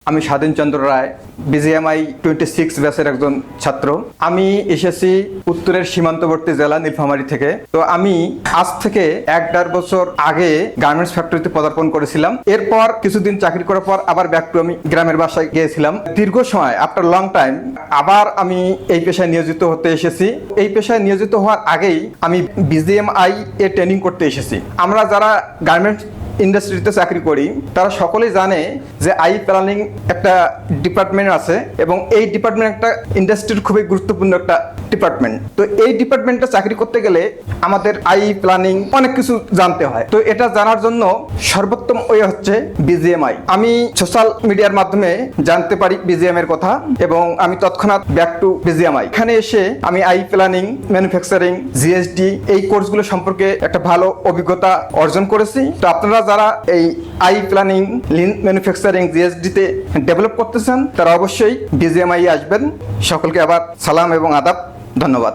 আমি স্বাধীন চন্দ্র রায়, বিজিএমআই 26 ব্যাচের একজন ছাত্র। আমি এসেছি উত্তরের সীমান্তবর্তী জেলা নীলফামারী থেকে। তো আমি আজ থেকে 1.5 বছর আগে গার্মেন্টস ফ্যাক্টরিতে পদার্পণ করেছিলাম। এরপর কিছুদিন চাকরি করার পর আবার ব্যাক টু আমি গ্রামের বাসায় গিয়েছিলাম। দীর্ঘ সময় আফটার লং টাইম আবার আমি এই পেশায় নিয়োজিত হতে এসেছি। এই পেশায় নিয়োজিত হওয়ার আগেই আমি বিজিএমআই এ ট্রেনিং করতে এসেছি। আমরা যারা গার্মেন্টস ইন্ডাস্ট্রিতে চাকরি করি তারা সকলেই জানে যে আই প্ল্যানিং একটা ডিপার্টমেন্ট আছে এবং এই ডিপার্টমেন্ট একটা ইন্ডাস্ট্রির খুবই গুরুত্বপূর্ণ একটা ডিপার্টমেন্ট। তো এই ডিপার্টমেন্টে চাকরি করতে গেলে আমাদের আই প্ল্যানিং অনেক কিছু জানতে হয়। তো এটা জানার জন্য সর্বোত্তম ওয়ে হচ্ছে বিজিএমআই। আমি সোশ্যাল মিডিয়ার মাধ্যমে জানতে পারি বিজিএম এর কথা এবং আমি তৎক্ষণাৎ ব্যাক টু বিজিএমআই। এখানে এসে আমি আই প্ল্যানিং, ম্যানুফ্যাকচারিং, জিএসডি এই কোর্সগুলো সম্পর্কে একটা ভালো অভিজ্ঞতা অর্জন করেছি। তো আপনারা যারা এই আই প্ল্যানিং, লিন ম্যানুফ্যাকচারিং, জিএসডিতে ডেভেলপ করতেছেন তারা অবশ্যই বিজিএমআই আসবেন। সকলকে আবার সালাম এবং আদাব, ধন্যবাদ।